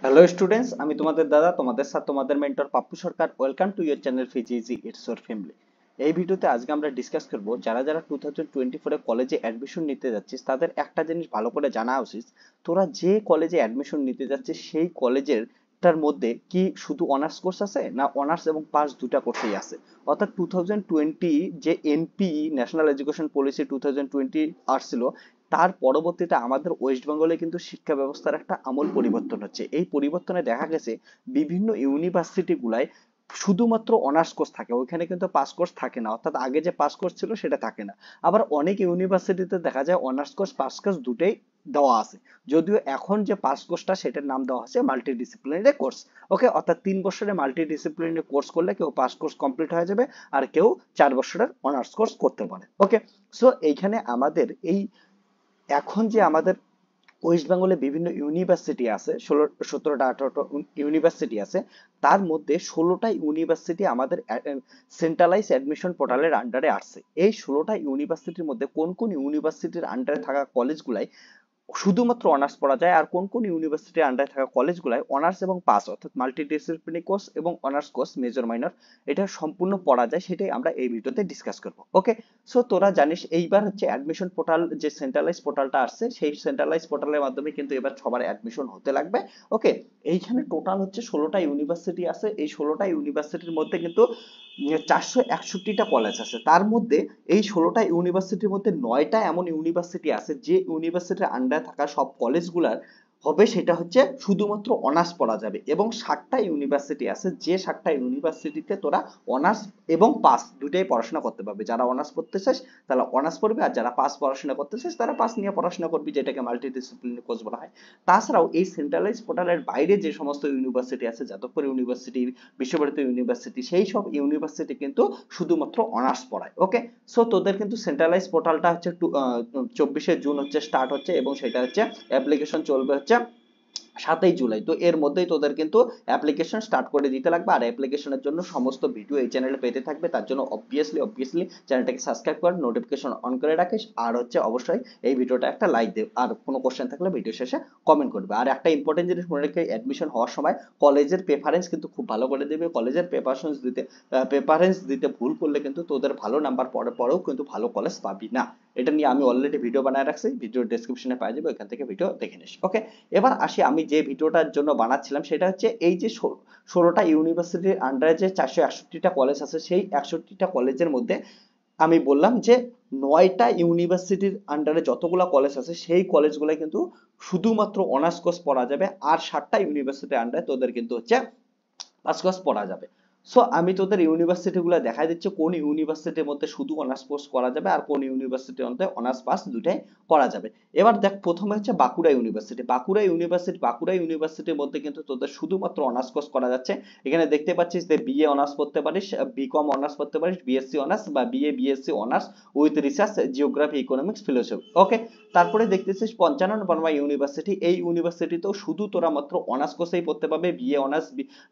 Hello students, আমি তোমাদের দাদা, তোমাদের সাথে তোমাদের mentor Pappu Sarkar. Welcome to your channel ফিজিজি ইটস ইয়োর ফ্যামিলি। এই ভিডিওতে আজকে আমরা ডিসকাস করব যারা যারা 2024 কলেজে অ্যাডমিশন নিতে যাচ্ছিস তাদের একটা জিনিস ভালো করে জানা উচিত। তোরা যে কলেজে অ্যাডমিশন নিতে যাচ্ছিস সেই কলেজের টার মধ্যে কি শুধু অনার্স কোর্স আছে, না অনার্স এবং পাস দুটা কোর্সই আছে। অর্থাৎ 2020 যে এনপি ন্যাশনাল এডুকেশন পলিসি 2020 আসছিল, তার পরবর্তীতে আমাদের ওয়েস্ট বেঙ্গলে কিন্তু শিক্ষা ব্যবস্থার একটা আমূল পরিবর্তন হচ্ছে। এই পরিবর্তনে দেখা গেছে বিভিন্ন ইউনিভার্সিটি গুলায় শুধুমাত্র অনার্স কোর্স থাকে, ওইখানে কিন্তু পাস কোর্স থাকে না। অর্থাৎ আগে যে পাস কোর্স ছিল সেটা থাকে না। আবার অনেক ইউনিভার্সিটিতে দেখা যায় অনার্স কোর্স পাস কোর্স দুটেই দেওয়া আছে, যদিও এখন যে পাস কোর্সটা সেটার নাম দেওয়া আছে মাল্টি ডিসিপ্লিনারি কোর্স। ওকে, অর্থাৎ 3 বছরের মাল্টি ডিসিপ্লিনারি কোর্স করলে কেউ পাস কোর্স কমপ্লিট হয়ে যাবে, আর কেউ 4 বছরের অনার্স কোর্স করতে পারে। ওকে, সো এইখানে আমাদের এই এখন যে আমাদের ওয়েস্ট বেঙ্গলে বিভিন্ন ইউনিভার্সিটি আছে, 17টা 18টা ইউনিভার্সিটি আছে, তার মধ্যে 16টা ইউনিভার্সিটি আমাদের সেন্ট্রালাইজ অ্যাডমিশন পোর্টালের আন্ডারে আসছে। এই 16টা ইউনিভার্সিটির মধ্যে কোন কোন ইউনিভার্সিটির আন্ডারে থাকা কলেজগুলাই শুধুমাত্র অনার্স পড়া যায়, আর কোন কোন ইউনিভার্সিটির আন্ডারে থাকা কলেজগুলোয় অনার্স এবং পাস অর্থাৎ মাল্টিডিসিপ্লিনারি কোর্স এবং অনার্স কোর্স মেজর মাইনর এটা সম্পূর্ণ পড়া যায়, সেটাই আমরা এই ভিডিওতে ডিসকাস করব। ওকে, সো তোরা জানিস এইবার হচ্ছে অ্যাডমিশন পোর্টাল যে সেন্ট্রালাইজ পোর্টালটা আসছে, সেই সেন্ট্রালাইজ পোর্টালের মাধ্যমে কিন্তু এবার সবার অ্যাডমিশন হতে লাগবে। ওকে, এইখানে টোটাল হচ্ছে 16টা ইউনিভার্সিটি আছে। এই 16টা ইউনিভার্সিটির মধ্যে কিন্তু 461টা কলেজ আছে। তার মধ্যে এই 16টা ইউনিভার্সিটির মধ্যে 9টা এমন ইউনিভার্সিটি আছে যে ইউনিভার্সিটির আন্ডারে থাকা সব কলেজগুলার হবে সেটা হচ্ছে শুধুমাত্র অনার্স পড়া যাবে, এবং 60টা ইউনিভার্সিটি আছে যে 60টা ইউনিভার্সিটিতে তোরা অনার্স এবং পাস দুটাই পড়াশোনা করতে পারবে। যারা অনার্স পড়তে চাস তারা অনার্স পড়বে, আর যারা পাস পড়াশোনা করতে চাস তারা পাস নিয়ে পড়াশোনা করবি, যেটাকে মাল্টি ডিসিপ্লিনারি কোর্স বলা হয়। তাছাড়াও এই সেন্ট্রালাইজ পোর্টালের বাইরে যে সমস্ত ইউনিভার্সিটি আছে, যাদবপুর ইউনিভার্সিটি, বিশ্বভারতী ইউনিভার্সিটি, সেই সব ইউনিভার্সিটি কিন্তু শুধুমাত্র অনার্স পড়ায়। ওকে, সো তোদের কিন্তু সেন্ট্রালাইজ পোর্টালটা হচ্ছে 24শে জুন হচ্ছে স্টার্ট হচ্ছে, এবং সেটা হচ্ছে অ্যাপ্লিকেশন চলবে হচ্ছে 7ই জুলাই। তো এর মধ্যেই তোদের কিন্তু অ্যাপ্লিকেশন স্টার্ট করে দিতে লাগবে, আর অ্যাপ্লিকেশনের জন্য সমস্ত ভিডিও এই চ্যানেলে পেতে থাকবে। তার জন্য অবভিয়াসলি চ্যানেলটাকে সাবস্ক্রাইব কর, নোটিফিকেশন অন করে রাখিস, আর হচ্ছে অবশ্যই এই ভিডিওটা একটা লাইক দে, আর কোনো কোশ্চেন থাকলে ভিডিও শেষে কমেন্ট করবে। আর একটা ইম্পর্টেন্ট জিনিস মনে রেখে, অ্যাডমিশন হওয়ার সময় কলেজের প্রেফারেন্স কিন্তু খুব ভালো করে দেবে। কলেজের প্রেফারেন্স দিতে ভুল করলে কিন্তু তোদের ভালো নাম্বার পরেও কিন্তু ভালো কলেজ পাবি না। এটা নিয়ে আমি অলরেডি ভিডিও বানায় রাখছি, ভিডিও ডেসক্রিপশনে পাওয়া যাবে, ওইখান থেকে ভিডিও দেখে নিস। ওকে, এবার আসি আমি যে ভিডিওটার জন্য বানাচ্ছিলাম, সেটা হচ্ছে এই যে 16টা ইউনিভার্সিটির আন্ডারে যে 461টা কলেজ আছে, সেই 61টা কলেজের মধ্যে আমি বললাম যে 9টা ইউনিভার্সিটির আন্ডারে যতগুলা কলেজ আছে সেই কলেজগুলো কিন্তু শুধুমাত্র অনার্স কোর্স পড়া যাবে, আর 60টা ইউনিভার্সিটির আন্ডারে তোদের কিন্তু হচ্ছে পাস কোর্স পড়া যাবে। সো আমি তোদের ইউনিভার্সিটি গুলো দেখাই দিচ্ছি কোন ইউনিভার্সিটির মধ্যে শুধু অনার্স কোর্স করা যাবে আর কোন ইউনিভার্সিটির মধ্যে অনার্স পাস দুটাই করা যাবে। এবার দেখ, প্রথমে হচ্ছে বাঁকুড়া ইউনিভার্সিটির মধ্যে কিন্তু তোদের শুধুমাত্র অনার্স কোর্স করা যাচ্ছে। এখানে দেখতে পাচ্ছিস যে বিএ অনার্স করতে পারিস, বিকম অনার্স করতে পারিস, বিএসসি অনার্স বা BSc honours with research geography economics philosophy. Okay, তারপরে দেখতেছিস 55 ইউনিভার্সিটি। এই ইউনিভার্সিটিতেও শুধু তোরা মাত্র অনার্স কোর্সেই পড়তে পারবে, BA honours,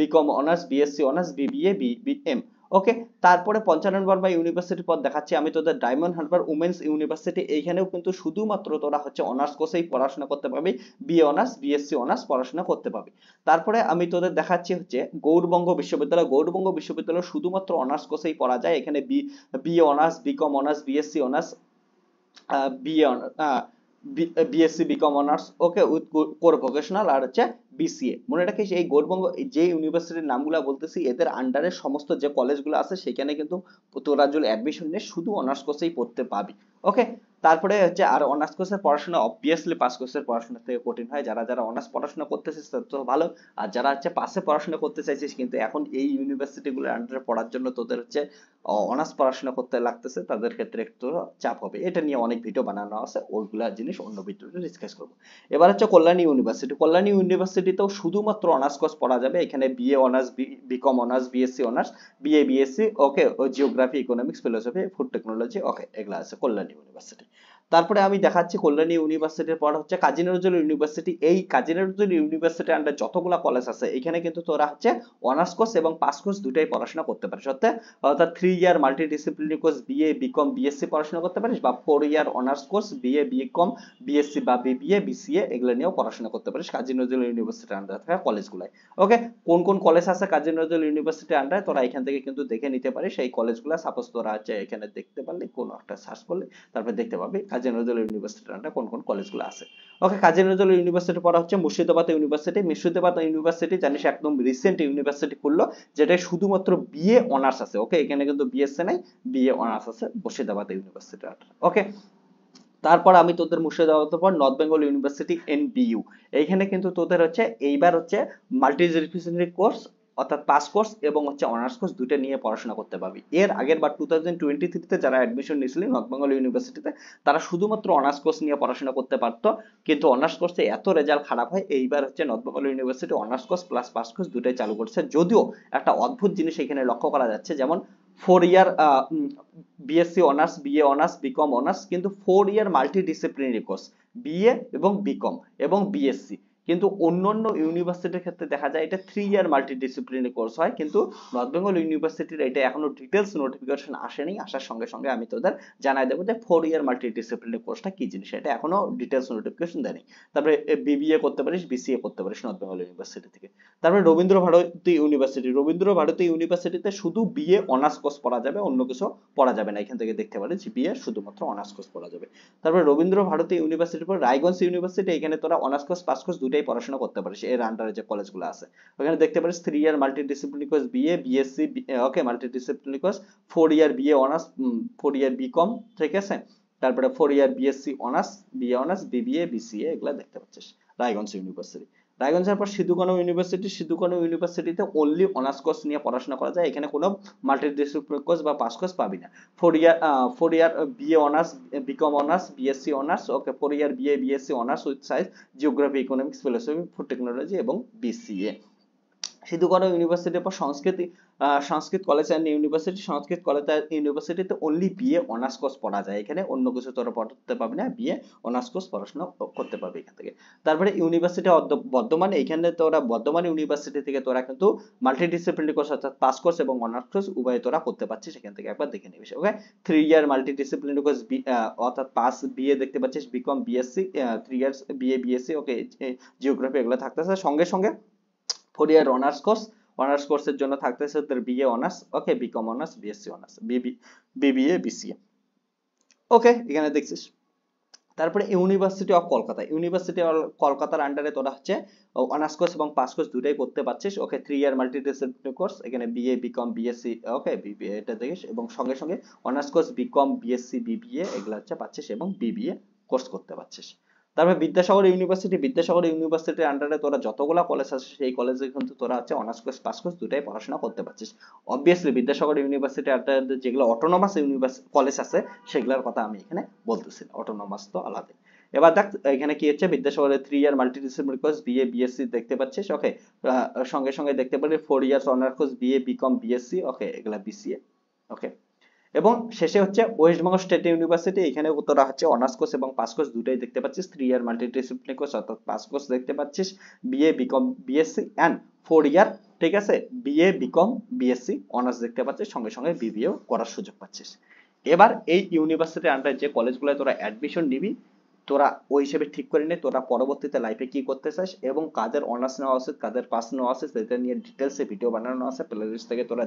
BCom honours, BSc honours, BBA, BBM. Okay, তারপরে 55 ইউনিভার্সিটির পর দেখাচ্ছি আমি তোদের ডায়মন্ড হারবার উমেন্স ইউনিভার্সিটি। এইখানেও কিন্তু শুধুমাত্র তোরা হচ্ছে অনার্স কোর্সেই পড়াশোনা করতে পারবি, বিএ অনার্স, বিএসসি অনার্স পড়াশোনা করতে পারবি। তারপরে আমি তোদের দেখাচ্ছি হচ্ছে গৌড়বঙ্গ বিশ্ববিদ্যালয় শুধুমাত্র অনার্স কোর্সেই পড়া যায়। এখানে BA honours, BCom honours, BSc honours, BA BSc BCom honours, okay, with core vocational, আর হচ্ছে বিসিএ। মনে রাখিস এই গৌড়বঙ্গ যে ইউনিভার্সিটির নামগুলো বলতেছি, এদের আন্ডারে সমস্ত যে কলেজগুলো আছে সেখানে কিন্তু তোরা যদি অ্যাডমিশন নিয়ে শুধু অনার্স কোর্সেই পড়তে পাবি। ওকে, তারপরে হচ্ছে আর অনার্স কোর্সের পড়াশোনা অবভিয়াসলি পাস কোর্সের পড়াশোনা থেকে কঠিন হয়। যারা যারা অনার্স পড়াশোনা করতেছিস তাদের তো ভালো, আর যারা হচ্ছে পাশে পড়াশোনা করতে চাইছিস কিন্তু এখন এই ইউনিভার্সিটিগুলোর আন্ডারে পড়ার জন্য তোদের হচ্ছে অনার্স পড়াশোনা করতে লাগতেছে, তাদের ক্ষেত্রে একটু চাপ হবে। এটা নিয়ে অনেক ভিডিও বানানো আছে, ওইগুলা জিনিস অন্য ভিডিওতে ডিসকাস করবো। এবার হচ্ছে কল্যাণী ইউনিভার্সিটিতেও শুধুমাত্র অনার্স কোর্স পড়া যাবে। এখানে BA honours, BCom honours, BSc honours, BSc, okay, geography economics philosophy food technology, okay, এগুলা আছে কল্যাণী ইউনিভার্সিটি। তারপরে আমি দেখাচ্ছি কল্যাণী ইউনিভার্সিটির পর হচ্ছে কাজী নজরুল ইউনিভার্সিটি। এই কাজী নজরুল ইউনিভার্সিটির আন্ডার যতগুলা কলেজ আছে এখানে কিন্তু তোরা হচ্ছে অনার্স কোর্স এবং পাস কোর্স দুটাই পড়াশোনা করতে পারিস, অর্থাৎ 3 year multi disciplinary course BA BCom BSc পড়াশোনা করতে পারিস, বা 4 year honours course BA BCom BSc বা বিবিএ বিসিএ এগুলো নিয়েও পড়াশোনা করতে পারিস কাজী নজরুল ইউনিভার্সিটির আন্ডারে থাকা কলেজগুলাই। ওকে, কোন কোন কলেজ আছে কাজী নজরুল ইউনিভার্সিটির আন্ডারে তোরা এখান থেকে কিন্তু দেখে নিতে পারিস। এই কলেজগুলো সাপোজ তোরা হচ্ছে এখানে দেখতে পারলি, কোন একটা সার্চ করলে তারপর দেখতে পাবি কাজী নজরুল ইউনিভার্সিটির আন্ডারে কোন কোন কলেজগুলো আছে। ওকে, কাজী নজরুল ইউনিভার্সিটি পড়া হচ্ছে মুর্শিদাবাদ ইউনিভার্সিটি। মুর্শিদাবাদ ইউনিভার্সিটি জানিস একদম রিসেন্ট ইউনিভার্সিটি খুললো, যেটা শুধুমাত্র বিএ অনার্স আছে। ওকে, এখানে কিন্তু বিএসসি নাই, বিএ অনার্স আছে মুর্শিদাবাদ ইউনিভার্সিটি। ওকে, তারপর আমি তোদের মুর্শিদাবাদের পর নর্থ বেঙ্গল ইউনিভার্সিটি এনবিইউ, এইখানে কিন্তু তোদের হচ্ছে এইবার হচ্ছে মাল্টি ডিসিপ্লিনারি কোর্স অর্থাৎ পাস কোর্স এবং হচ্ছে অনার্স কোর্স দুটো নিয়ে পড়াশোনা করতে পারবি। এর আগের বার 2023 তে যারা অ্যাডমিশন নিয়েছিলেন নর্থ বেঙ্গল ইউনিভার্সিটিতে তারা শুধুমাত্র অনার্স কোর্স নিয়ে পড়াশোনা করতে পারতো, কিন্তু অনার্স কোর্সে এত রেজাল্ট খারাপ হয় এইবার হচ্ছে north Bengal university honours course plus pass course দুটোই চালু করছে। যদিও একটা অদ্ভুত জিনিস এখানে লক্ষ্য করা যাচ্ছে, যেমন 4 year BSc honours BA honours BCom honours, কিন্তু 4 year multi disciplinary course BA এবং বিকম এবং বিএসসি। কিন্তু অন্যান্য ইউনিভার্সিটির ক্ষেত্রে দেখা যায় এটা 3 ইয়ার মাল্টি ডিসিপ্লিনারি কোর্স হয়, কিন্তু নর্থ বেঙ্গল ইউনিভার্সিটির এটা এখনো ডিটেলস নোটিফিকেশন আসেনি। আসার সঙ্গে সঙ্গে আমি তোদের জানাই দেবো যে 4 ইয়ার মাল্টি ডিসিপ্লিনারি কোর্সটা কি জিনিস, এটা এখনো ডিটেলস নোটিফিকেশন দেয়নি। তারপরে বিবিএ করতে পারিস, বিসিএ করতে পারিস নর্থ বেঙ্গল ইউনিভার্সিটি থেকে। তারপরে রবীন্দ্র ভারতী ইউনিভার্সিটি, রবীন্দ্র ভারতী ইউনিভার্সিটিতে শুধু বিএ অনার্স কোর্স পড়া যাবে, অন্য কিছু পড়া যাবে না। এখান থেকে দেখতে পারিস বিএ শুধুমাত্র অনার্স কোর্স পড়া যাবে। তারপরে রবীন্দ্র ভারতী ইউনিভার্সিটির পর রায়গঞ্জ ইউনিভার্সিটি, এখানে তোরা অনার্স কোর্স পাস কোর্স দুটাই পড়াশোনা করতে পারিস। এর আন্ডারে যে কলেজগুলো আছে ওখানে দেখতে পারিস 3 year multi disciplinary course BA BSc, okay multi disciplinary course, 4 year BA honours, 4 year BCom, ঠিক আছে। তারপরে 4 year BSc honours, BA honours, BBA BCA এগুলা দেখতে পাচ্ছিস রায়গঞ্জ ইউনিভার্সিটি। রায়গঞ্জের পর সিধু-কানু ইউনিভার্সিটি, সিধু-কানু ইউনিভার্সিটিতে অনলি অনার্স কোর্স নিয়ে পড়াশোনা করা যায়, এখানে কোনো মাল্টি ডিসিপ্লিনারি কোর্স বা পাস কোর্স পাবি না। 4 year BA honours BCom honours BSc honours, okay 4 year BA BSc honours with science geography economics philosophy food technology এবং বিসিএ। সিধু-কানু ইউনিভার্সিটির পর সংস্কৃত college and university, Sanskrit college ইউনিভার্সিটিতে অনলি বিএ অনার্স কোর্স পড়া যায়, এখানে অন্য কিছু তোরা পড়তে পারবি না, বিএ অনার্স কোর্স পড়াশোনা করতে পারবি এখান থেকে। তারপরে ইউনিভার্সিটি বর্ধমান, এখানে তোরা বর্ধমান ইউনিভার্সিটি থেকে তোরা কিন্তু মাল্টি ডিসিপ্লিনারি কোর্স অর্থাৎ পাস কোর্স এবং অনার্স কোর্স উভয় তোরা করতে পারছিস, এখান থেকে একবার দেখে নিবি। Okay, 3 year multi disciplinary course অর্থাৎ পাস বিএ দেখতে পাচ্ছিস, BCom BSc, 3 years BA BSc, okay geography এগুলো থাকতেছে। সঙ্গে সঙ্গে 4 ইয়ার অনার্স কোর্স, অনার্স কোর্সের জন্য থাকতেছে তোর BA honours, okay BCom honours BSc honours BBA BCA. Okay, এখানে দেখছিস। তারপরে university of Kolkata, university of কলকাতার আন্ডারে তোরা হচ্ছে অনার্স কোর্স এবং পাস কোর্স দুটাই করতে পারছিস। Okay, 3 year multi disciplinary course, এখানে BA BCom BSc, okay BBA এটা দেখিস, এবং সঙ্গে সঙ্গে honours course BCom BSc BBA এগুলো হচ্ছে পাচ্ছিস এবং বিবিএ কোর্স করতে পারছিস। তারপরে বিদ্যাসাগর ইউনিভার্সিটি, বিদ্যাসাগর ইউনিভার্সিটির আন্ডারে তোরা যতগুলা কলেজ আছে সেই কলেজে কিন্তু তোরা হচ্ছে অনার্স কোর্স পাস কোর্স দুটাই পড়াশোনা করতে পারছিস। অবভিয়াসলি বিদ্যাসাগর ইউনিভার্সিটির আন্ডারে যেগুলো অটোনমাস কলেজ আছে সেগুলোর কথা আমি এখানে বলতেছি, অটোনমাস তো আলাদা। এবার দেখ এখানে কি হচ্ছে, বিদ্যাসাগরের 3 year multi disciplinary course BA BSc দেখতে পাচ্ছিস। ওকে, সঙ্গে সঙ্গে দেখতে পারবি 4 years honours course BA BCom BSc, okay এগুলা বিসিএ। ওকে, এবং শেষে হচ্ছে ওয়েস্ট বেঙ্গল স্টেট ইউনিভার্সিটি, এখানে তোরা হচ্ছে অনার্স কোর্স এবং পাস কোর্স দুটাই দেখতে পাচ্ছিস। 3 ইয়ার মাল্টি ডিসিপ্লিনারি কোর্স অর্থাৎ পাস কোর্স দেখতে পাচ্ছিস, বিএ বিকম বিএসসি অ্যান্ড 4 ইয়ার, ঠিক আছে, বিএ বিকম বিএসসি অনার্স দেখতে পাচ্ছিস, সঙ্গে সঙ্গে বিবিএও করার সুযোগ পাচ্ছিস। এবার এই ইউনিভার্সিটির আন্ডারে যে কলেজগুলোয় তোরা অ্যাডমিশন নিবি তোরা ওই হিসেবে ঠিক করে নে তোরা পরবর্তীতে লাইফে কি করতে চাস এবং কাদের অনার্স নেওয়া উচিত কাদের পাস নেওয়া উচিত সেটা নিয়ে ডিটেলসে ভিডিও বানানো আছে, প্লেলিস্ট থেকে তোরা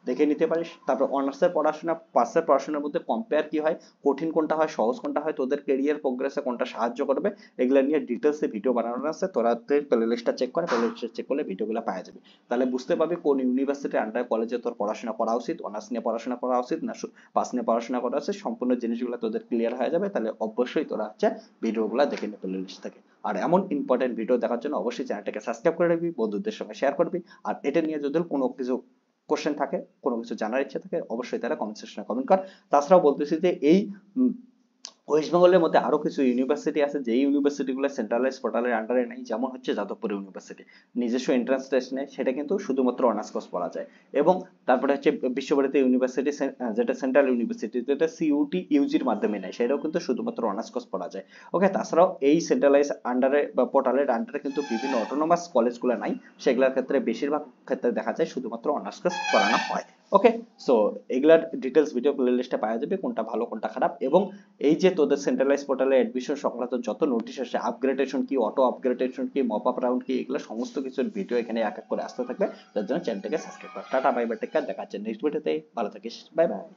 দেখে নিতে পারিস। তারপর অনার্সের পড়াশোনা পাসের পড়াশোনার মধ্যে কম্পেয়ার কি হয়, কঠিন কোনটা হয়, সহজ কোনটা হয়, তোদের ক্যারিয়ার প্রোগ্রেসে কোনটা সাহায্য করবে, এগুলো নিয়ে ডিটেলসে ভিডিও বানানো আছে। তোরা প্লেলিস্টটা চেক করে, প্লেলিস্টটা চেক করলে ভিডিওগুলো পাওয়া যাবে। তাহলে বুঝতে পারবি কোন ইউনিভার্সিটির আন্ডারে কলেজে তোর পড়াশোনা করা উচিত, অনার্স নিয়ে পড়াশোনা করা উচিত না পাস নিয়ে পড়াশোনা করা উচিত, সম্পূর্ণ জিনিসগুলো তোদের ক্লিয়ার হয়ে যাবে। তাহলে অবশ্যই তোরা হচ্ছে ভিডিওগুলো দেখে নে প্লেলিস্ট থেকে। আর এমন ইম্পর্টেন্ট ভিডিও দেখার জন্য অবশ্যই চ্যানেলটাকে সাবস্ক্রাইব করে রাখবি, বন্ধুদের সঙ্গে শেয়ার করবি। আর এটা নিয়ে যদি কোনো কিছু কোশ্চেন থাকে, কোনো কিছু জানার ইচ্ছে থাকে, অবশ্যই তারা কমেন্ট সেকশনে কমেন্ট কর। তাছাড়াও বলতেছি যে এই ওয়েস্ট বেঙ্গলের মধ্যে আরো কিছু ইউনিভার্সিটি আছে, যে ইউনিভার্সিটি গুলো সেন্ট্রালাইজ পোর্টালের আন্ডারে নাই, যেমন হচ্ছে যাদবপুর ইউনিভার্সিটি। নিজস্ব এন্ট্রান্স টেস্ট নেই, সেটা কিন্তু শুধুমাত্র অনার্স কোর্স পড়া যায়। এবং তারপরে হচ্ছে বিশ্বভারতী ইউনিভার্সিটি, যেটা সেন্ট্রাল ইউনিভার্সিটি, যেটা সিইউটি ইউজির মাধ্যমে নেয়, সেটাও কিন্তু শুধুমাত্র অনার্স কোর্স পড়া যায়। ওকে, তাছাড়াও এই সেন্ট্রালাইজ আন্ডারে বা পোর্টালের আন্ডারে কিন্তু বিভিন্ন অটোনোমাস কলেজগুলো নাই, সেগুলোর ক্ষেত্রে বেশিরভাগ ক্ষেত্রে দেখা যায় শুধুমাত্র অনার্স কোর্স পড়ানো হয়। ওকে, সো এগুলার ডিটেলস ভিডিও প্লেলিস্টে পাওয়া যাবে, কোনটা ভালো কোনটা খারাপ। এবং এই যে তোদের সেন্ট্রালাইজ পোর্টালে অ্যাডমিশন সংক্রান্ত যত নোটিশ আসে, আপগ্রেডেশন কি, অটো আপগ্রেডেশন কি, মপ আপ রাউন্ড কি, এগুলো সমস্ত কিছুর ভিডিও এখানে এক এক করে আসতে থাকবে। তার জন্য চ্যানেলটাকে সাবস্ক্রাইব কর। Tata bye bye, take care, দেখা হচ্ছে নেক্সট ভিডিওতে। ভালো থাকিস, বাই বাই।